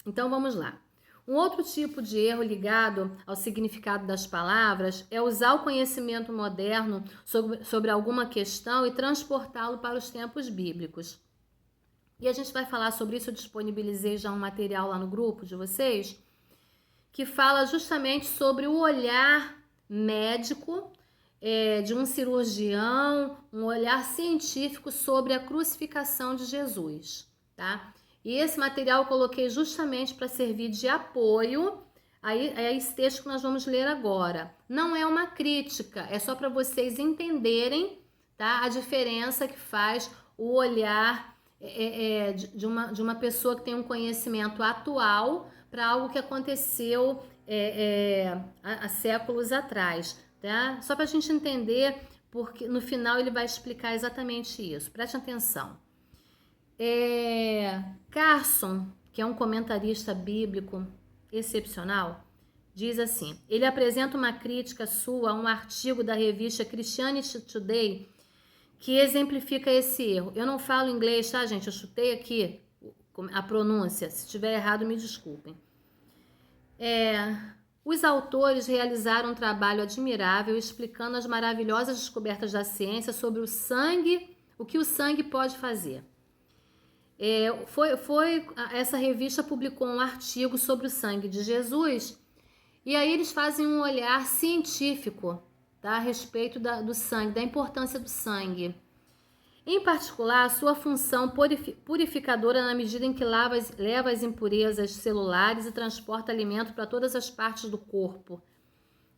Então vamos lá. Um outro tipo de erro ligado ao significado das palavras é usar o conhecimento moderno sobre alguma questão e transportá-lo para os tempos bíblicos. E a gente vai falar sobre isso, eu disponibilizei já um material lá no grupo de vocês, que fala justamente sobre o olhar médico de um cirurgião, um olhar científico sobre a crucificação de Jesus, tá? E esse material eu coloquei justamente para servir de apoio a esse texto que nós vamos ler agora. Não é uma crítica, é só para vocês entenderem, tá, a diferença que faz o olhar de uma pessoa que tem um conhecimento atual para algo que aconteceu há séculos atrás, tá? Só para a gente entender, porque no final ele vai explicar exatamente isso. Preste atenção. Carson, que é um comentarista bíblico excepcional, diz assim: ele apresenta uma crítica sua a um artigo da revista Christianity Today que exemplifica esse erro. Eu não falo inglês, tá, gente? Eu chutei aqui a pronúncia. Se estiver errado, me desculpem. Os autores realizaram um trabalho admirável explicando as maravilhosas descobertas da ciência sobre o sangue, o que o sangue pode fazer. Essa revista publicou um artigo sobre o sangue de Jesus e aí eles fazem um olhar científico, tá, a respeito do sangue, da importância do sangue. Em particular, a sua função purificadora na medida em que leva as impurezas celulares e transporta alimento para todas as partes do corpo.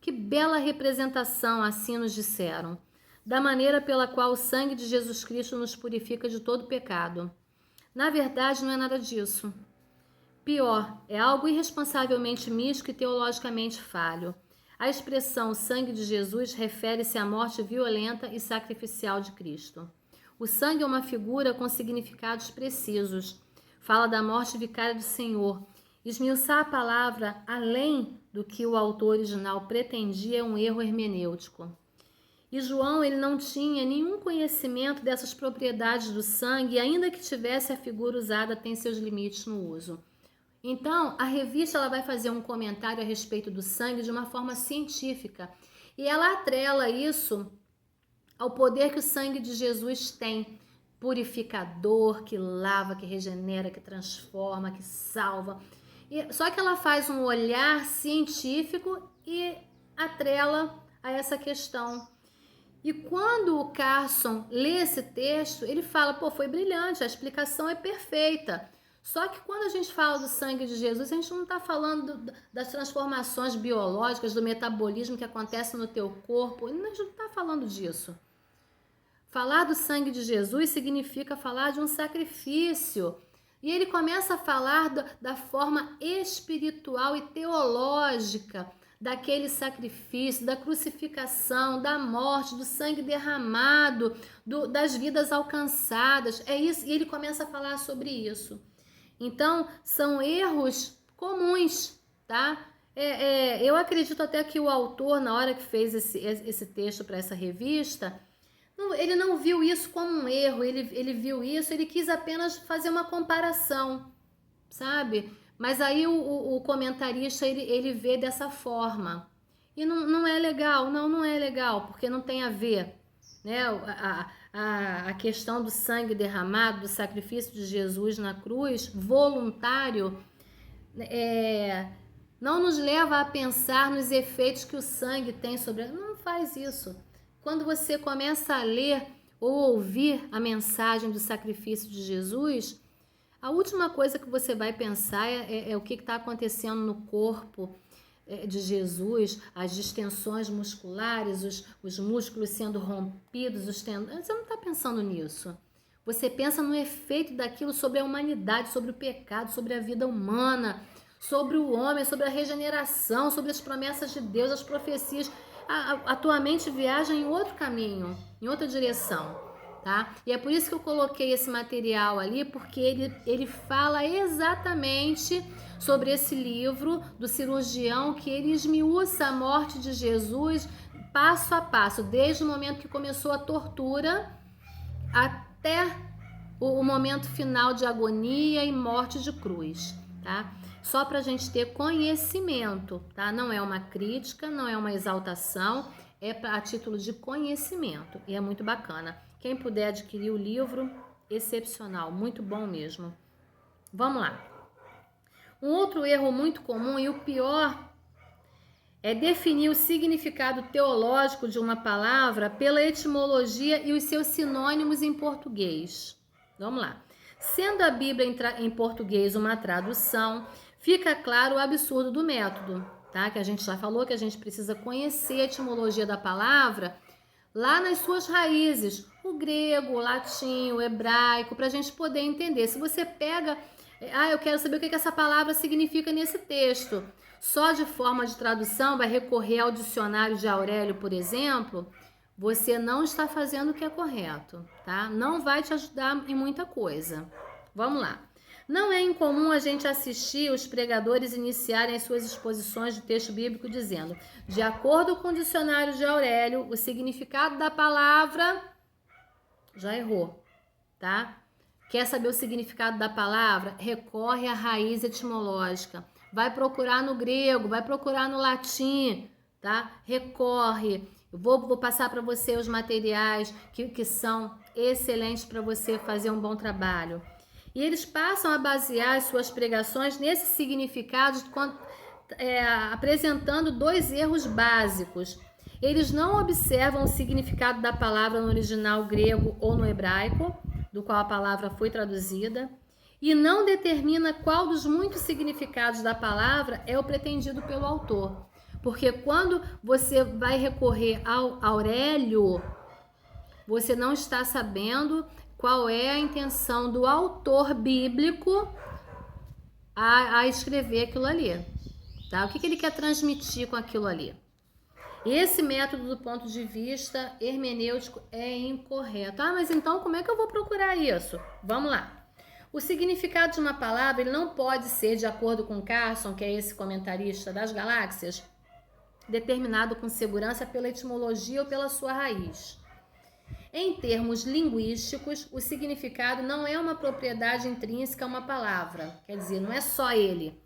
Que bela representação, assim nos disseram, da maneira pela qual o sangue de Jesus Cristo nos purifica de todo pecado. Na verdade, não é nada disso. Pior, é algo irresponsavelmente místico e teologicamente falho. A expressão sangue de Jesus refere-se à morte violenta e sacrificial de Cristo. O sangue é uma figura com significados precisos. Fala da morte vicária do Senhor. Esmiuçar a palavra além do que o autor original pretendia é um erro hermenêutico. E João, ele não tinha nenhum conhecimento dessas propriedades do sangue, e ainda que tivesse, a figura usada tem seus limites no uso. Então, a revista ela vai fazer um comentário a respeito do sangue de uma forma científica. E ela atrela isso ao poder que o sangue de Jesus tem, purificador, que lava, que regenera, que transforma, que salva. Só que ela faz um olhar científico e atrela a essa questão. E quando o Carson lê esse texto, ele fala, foi brilhante, a explicação é perfeita. Só que quando a gente fala do sangue de Jesus, a gente não está falando das transformações biológicas, do metabolismo que acontece no teu corpo, a gente não está falando disso. Falar do sangue de Jesus significa falar de um sacrifício. E ele começa a falar da forma espiritual e teológica daquele sacrifício, da crucificação, da morte, do sangue derramado, das vidas alcançadas. É isso, e ele começa a falar sobre isso. Então, são erros comuns, tá? Eu acredito até que o autor, na hora que fez esse texto para essa revista, ele não viu isso como um erro, ele viu isso, ele quis apenas fazer uma comparação, sabe? Mas aí o comentarista, ele vê dessa forma. E não é legal, não é legal, porque não tem a ver, né? A questão do sangue derramado, do sacrifício de Jesus na cruz, voluntário, não nos leva a pensar nos efeitos que o sangue tem sobre... Não faz isso. Quando você começa a ler ou ouvir a mensagem do sacrifício de Jesus, a última coisa que você vai pensar é o que está acontecendo no corpo de Jesus, as distensões musculares, os músculos sendo rompidos, os tendões. Você não está pensando nisso. Você pensa no efeito daquilo sobre a humanidade, sobre o pecado, sobre a vida humana, sobre o homem, sobre a regeneração, sobre as promessas de Deus, as profecias. A tua mente viaja em outro caminho, em outra direção, tá? E é por isso que eu coloquei esse material ali, porque ele fala exatamente sobre esse livro do cirurgião, que ele esmiuça a morte de Jesus passo a passo, desde o momento que começou a tortura até o momento final de agonia e morte de cruz, tá? Só para a gente ter conhecimento, tá? Não é uma crítica, não é uma exaltação, é a título de conhecimento e é muito bacana. Quem puder adquirir o livro, excepcional, muito bom mesmo. Vamos lá. Um outro erro muito comum e o pior é definir o significado teológico de uma palavra pela etimologia e os seus sinônimos em português. Vamos lá. Sendo a Bíblia em português uma tradução, fica claro o absurdo do método, tá? Que a gente já falou que a gente precisa conhecer a etimologia da palavra lá nas suas raízes, o grego, o latim, o hebraico, para a gente poder entender. Se você pega, eu quero saber o que essa palavra significa nesse texto, só de forma de tradução, vai recorrer ao dicionário de Aurélio, por exemplo, você não está fazendo o que é correto, tá? Não vai te ajudar em muita coisa. Vamos lá. Não é incomum a gente assistir os pregadores iniciarem as suas exposições do texto bíblico dizendo: de acordo com o dicionário de Aurélio, o significado da palavra já errou, tá? Quer saber o significado da palavra? Recorre à raiz etimológica. Vai procurar no grego, vai procurar no latim, tá? Recorre. Eu vou passar para você os materiais que são excelentes para você fazer um bom trabalho. E eles passam a basear as suas pregações nesses significados, apresentando dois erros básicos. Eles não observam o significado da palavra no original grego ou no hebraico, do qual a palavra foi traduzida, e não determina qual dos muitos significados da palavra é o pretendido pelo autor. Porque quando você vai recorrer ao Aurélio, você não está sabendo qual é a intenção do autor bíblico a escrever aquilo ali, tá? O que ele quer transmitir com aquilo ali? Esse método, do ponto de vista hermenêutico, é incorreto. Mas então como é que eu vou procurar isso? Vamos lá. O significado de uma palavra ele não pode ser, de acordo com Carson, que é esse comentarista das galáxias, determinado com segurança pela etimologia ou pela sua raiz. Em termos linguísticos, o significado não é uma propriedade intrínseca a uma palavra, quer dizer, não é só ele.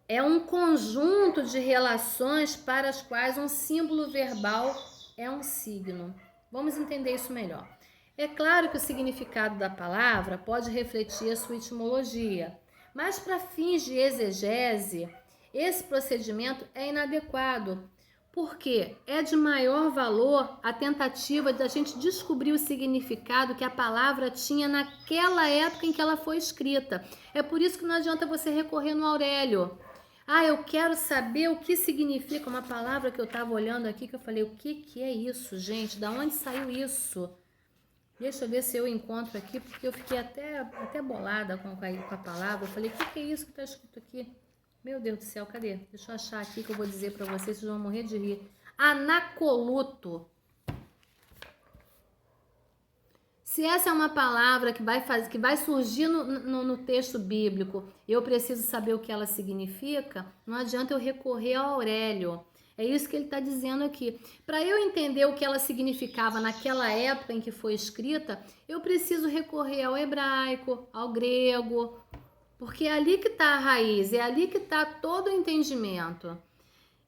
É um conjunto de relações para as quais um símbolo verbal é um signo. Vamos entender isso melhor. É claro que o significado da palavra pode refletir a sua etimologia, mas para fins de exegese, esse procedimento é inadequado, porque é de maior valor a tentativa da gente descobrir o significado que a palavra tinha naquela época em que ela foi escrita. É por isso que não adianta você recorrer no Aurélio. Eu quero saber o que significa uma palavra que eu estava olhando aqui, que eu falei, o que é isso, gente? Da onde saiu isso? Deixa eu ver se eu encontro aqui, porque eu fiquei até bolada com a palavra. Eu falei, o que é isso que está escrito aqui? Meu Deus do céu, cadê? Deixa eu achar aqui que eu vou dizer para vocês, vocês vão morrer de rir. Anacoluto. Se essa é uma palavra que vai surgir no texto bíblico, eu preciso saber o que ela significa, não adianta eu recorrer ao Aurélio. É isso que ele está dizendo aqui. Para eu entender o que ela significava naquela época em que foi escrita, eu preciso recorrer ao hebraico, ao grego, porque é ali que está a raiz, é ali que está todo o entendimento.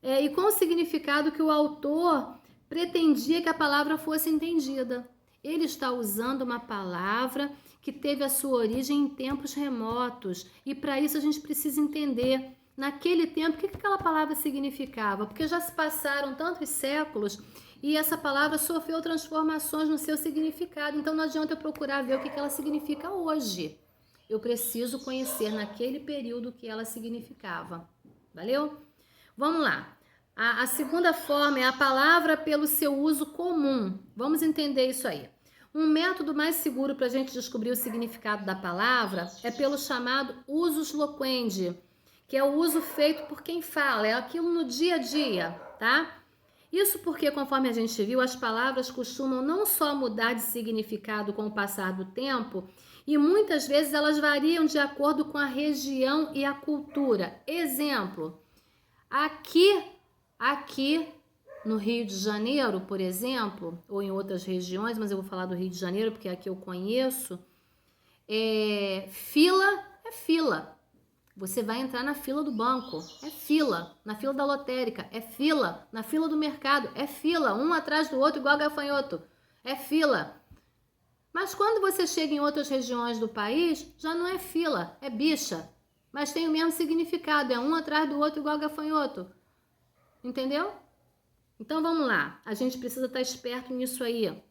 E com o significado que o autor pretendia que a palavra fosse entendida. Ele está usando uma palavra que teve a sua origem em tempos remotos. E para isso a gente precisa entender, naquele tempo, o que aquela palavra significava. Porque já se passaram tantos séculos e essa palavra sofreu transformações no seu significado. Então não adianta eu procurar ver o que ela significa hoje. Eu preciso conhecer naquele período o que ela significava. Valeu? Vamos lá. A segunda forma é a palavra pelo seu uso comum. Vamos entender isso aí. Um método mais seguro para a gente descobrir o significado da palavra é pelo chamado usus loquendi, que é o uso feito por quem fala, é aquilo no dia a dia, tá? Isso porque, conforme a gente viu, as palavras costumam não só mudar de significado com o passar do tempo, e muitas vezes elas variam de acordo com a região e a cultura. Exemplo, aqui no Rio de Janeiro, por exemplo, ou em outras regiões, mas eu vou falar do Rio de Janeiro porque é aqui eu conheço, fila é fila, Você vai entrar na fila do banco, é fila. Na fila da lotérica, é fila. Na fila do mercado, é fila. Um atrás do outro, igual gafanhoto, é fila. Mas quando você chega em outras regiões do país, já não é fila, é bicha. Mas tem o mesmo significado, é um atrás do outro, igual gafanhoto. Entendeu? Então vamos lá, a gente precisa estar esperto nisso aí.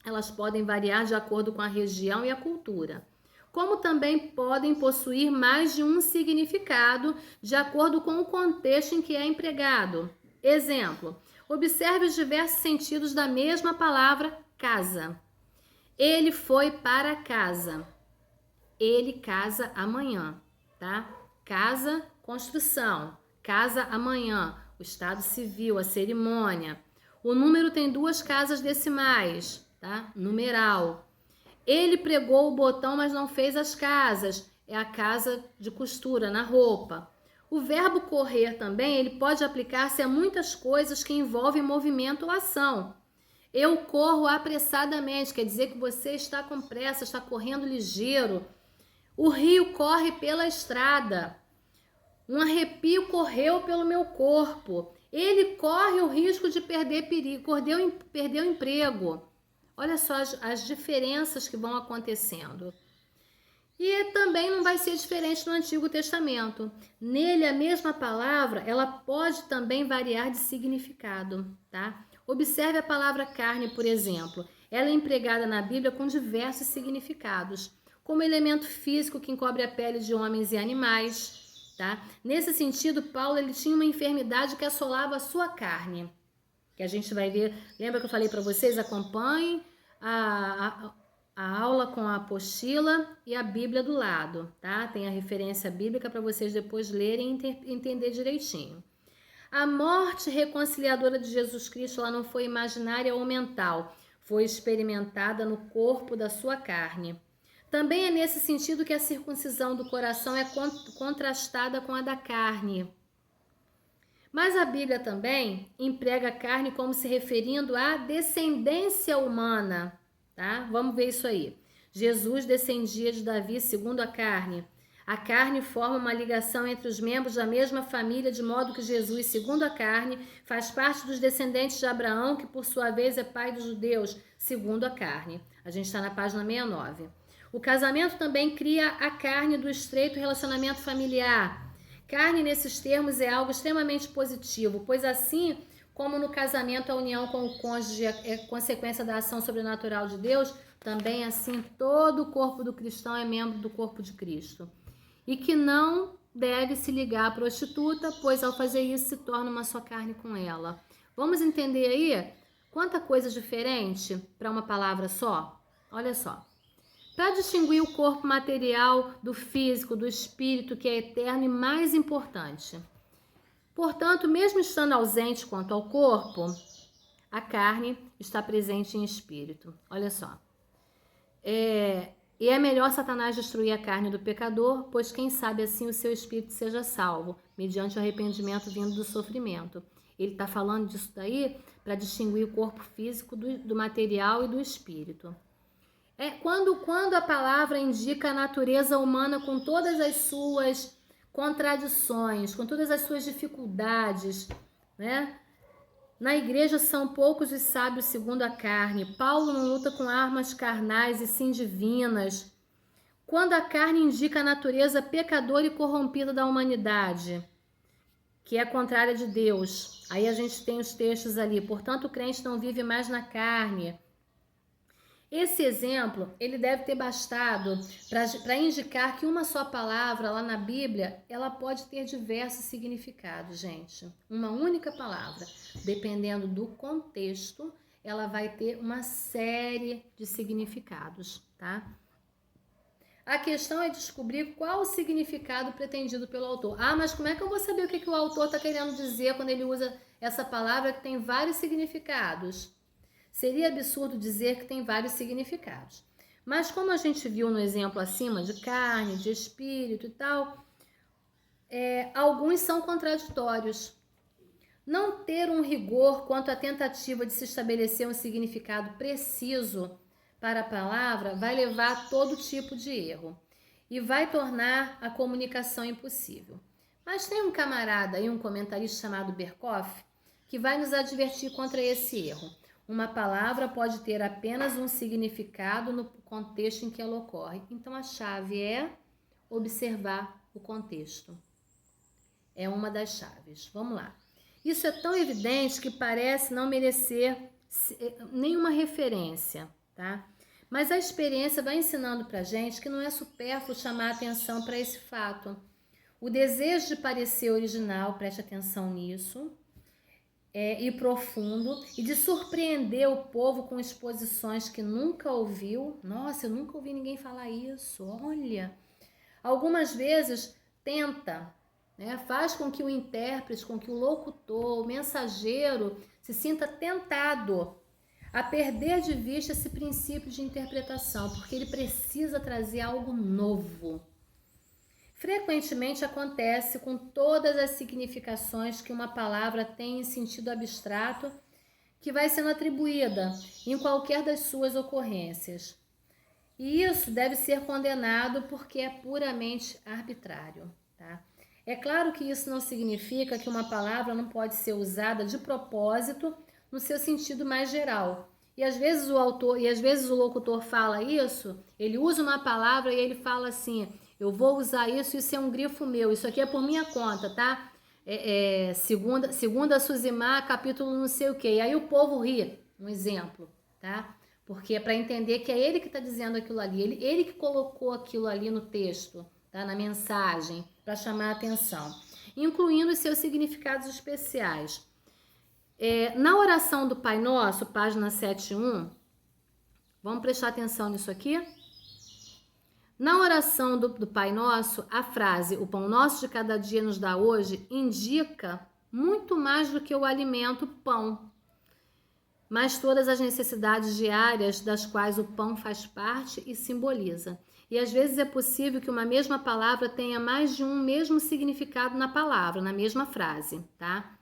Elas podem variar de acordo com a região e a cultura, como também podem possuir mais de um significado de acordo com o contexto em que é empregado. Exemplo, observe os diversos sentidos da mesma palavra casa. Ele foi para casa. Ele casa amanhã, tá? Casa, construção. Casa amanhã. O estado civil, a cerimônia. O número tem 2 casas decimais, tá? Numeral. Ele pregou o botão, mas não fez as casas. É a casa de costura na roupa. O verbo correr também, ele pode aplicar-se a muitas coisas que envolvem movimento ou ação. Eu corro apressadamente, quer dizer que você está com pressa, está correndo ligeiro. O rio corre pela estrada. Um arrepio correu pelo meu corpo. Ele corre o risco de perder o emprego. Olha só as diferenças que vão acontecendo. E também não vai ser diferente no Antigo Testamento. Nele, a mesma palavra, ela pode também variar de significado, tá? Observe a palavra carne, por exemplo. Ela é empregada na Bíblia com diversos significados, como elemento físico que encobre a pele de homens e animais, tá? Nesse sentido, Paulo ele tinha uma enfermidade que assolava a sua carne, que a gente vai ver. Lembra que eu falei para vocês? Acompanhem a aula com a apostila e a Bíblia do lado, tá? Tem a referência bíblica para vocês depois lerem e entender direitinho. A morte reconciliadora de Jesus Cristo, ela não foi imaginária ou mental, foi experimentada no corpo da sua carne. Também é nesse sentido que a circuncisão do coração é contrastada com a da carne. Mas a Bíblia também emprega a carne como se referindo à descendência humana, tá? Vamos ver isso aí. Jesus descendia de Davi segundo a carne. A carne forma uma ligação entre os membros da mesma família, de modo que Jesus, segundo a carne, faz parte dos descendentes de Abraão, que por sua vez é pai dos judeus, segundo a carne. A gente está na página 69. O casamento também cria a carne do estreito relacionamento familiar. Carne, nesses termos, é algo extremamente positivo, pois assim como no casamento a união com o cônjuge é consequência da ação sobrenatural de Deus, também assim todo o corpo do cristão é membro do corpo de Cristo. E que não deve se ligar à prostituta, pois ao fazer isso se torna uma só carne com ela. Vamos entender aí quanta coisa diferente para uma palavra só? Olha só. Para distinguir o corpo material do físico, do espírito, que é eterno e mais importante. Portanto, mesmo estando ausente quanto ao corpo, a carne está presente em espírito. Olha só. E é melhor Satanás destruir a carne do pecador, pois quem sabe assim o seu espírito seja salvo, mediante o arrependimento vindo do sofrimento. Ele está falando disso daí para distinguir o corpo físico do material e do espírito. Quando a palavra indica a natureza humana com todas as suas contradições, com todas as suas dificuldades, né? Na igreja são poucos os sábios segundo a carne. Paulo não luta com armas carnais e sim divinas. Quando a carne indica a natureza pecadora e corrompida da humanidade, que é contrária de Deus. Aí a gente tem os textos ali. Portanto, o crente não vive mais na carne. Esse exemplo, ele deve ter bastado para indicar que uma só palavra lá na Bíblia, ela pode ter diversos significados, gente. Uma única palavra, dependendo do contexto, ela vai ter uma série de significados, tá? A questão é descobrir qual o significado pretendido pelo autor. Ah, mas como é que eu vou saber o que o autor está querendo dizer quando ele usa essa palavra que tem vários significados? Seria absurdo dizer que tem vários significados. Mas como a gente viu no exemplo acima de carne, de espírito e tal, alguns são contraditórios. Não ter um rigor quanto à tentativa de se estabelecer um significado preciso para a palavra vai levar a todo tipo de erro. e vai tornar a comunicação impossível. Mas tem um camarada aí, um comentarista chamado Berkoff, que vai nos advertir contra esse erro. Uma palavra pode ter apenas um significado no contexto em que ela ocorre. Então a chave é observar o contexto. É uma das chaves. Vamos lá. Isso é tão evidente que parece não merecer nenhuma referência, tá? Mas a experiência vai ensinando pra gente que não é supérfluo chamar atenção para esse fato. O desejo de parecer original, preste atenção nisso, e profundo, e de surpreender o povo com exposições que nunca ouviu. Nossa, eu nunca ouvi ninguém falar isso, olha. Algumas vezes tenta, né, faz com que o intérprete, com que o locutor, o mensageiro se sinta tentado a perder de vista esse princípio de interpretação, porque ele precisa trazer algo novo. Frequentemente acontece com todas as significações que uma palavra tem em sentido abstrato, que vai sendo atribuída em qualquer das suas ocorrências. E isso deve ser condenado porque é puramente arbitrário, tá? É claro que isso não significa que uma palavra não pode ser usada de propósito no seu sentido mais geral. E às vezes o locutor fala isso, ele usa uma palavra e ele fala assim: eu vou usar isso é um grifo meu, isso aqui é por minha conta, tá? Segunda Suzimar, capítulo não sei o quê. E aí o povo ri, um exemplo, tá? Porque é para entender que é ele que está dizendo aquilo ali, ele que colocou aquilo ali no texto, tá? Na mensagem, para chamar a atenção, incluindo os seus significados especiais. Na oração do Pai Nosso, página 7.1, vamos prestar atenção nisso aqui? Na oração do Pai Nosso, a frase "o pão nosso de cada dia nos dá hoje" indica muito mais do que o alimento pão, mas todas as necessidades diárias das quais o pão faz parte e simboliza. E às vezes é possível que uma mesma palavra tenha mais de um mesmo significado na palavra, na mesma frase, tá?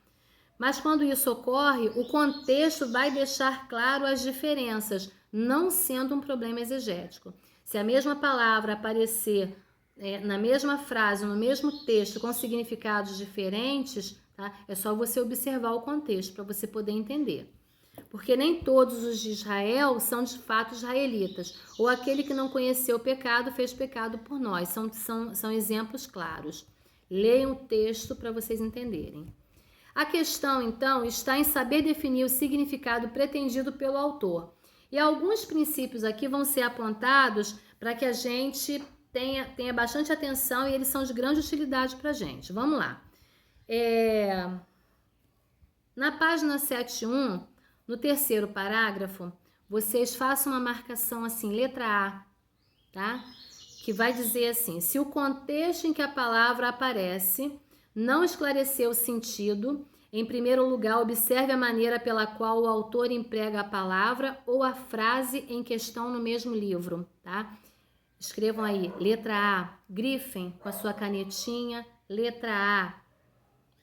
Mas quando isso ocorre, o contexto vai deixar claro as diferenças, não sendo um problema exegético. Se a mesma palavra aparecer na mesma frase, no mesmo texto, com significados diferentes, tá? É só você observar o contexto para você poder entender. Porque nem todos os de Israel são de fato israelitas, ou aquele que não conheceu o pecado fez pecado por nós. São exemplos claros. Leiam o texto para vocês entenderem. A questão, então, está em saber definir o significado pretendido pelo autor. E alguns princípios aqui vão ser apontados para que a gente tenha bastante atenção e eles são de grande utilidade para a gente. Vamos lá. Na página 7.1, no terceiro parágrafo, vocês façam uma marcação assim, letra A, tá? Que vai dizer assim: se o contexto em que a palavra aparece não esclarecer o sentido, em primeiro lugar, observe a maneira pela qual o autor emprega a palavra ou a frase em questão no mesmo livro, tá? Escrevam aí, letra A, grifem com a sua canetinha, letra A,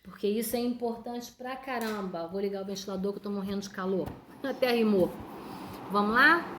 porque isso é importante pra caramba. Vou ligar o ventilador que eu tô morrendo de calor. Até rimou. Vamos lá?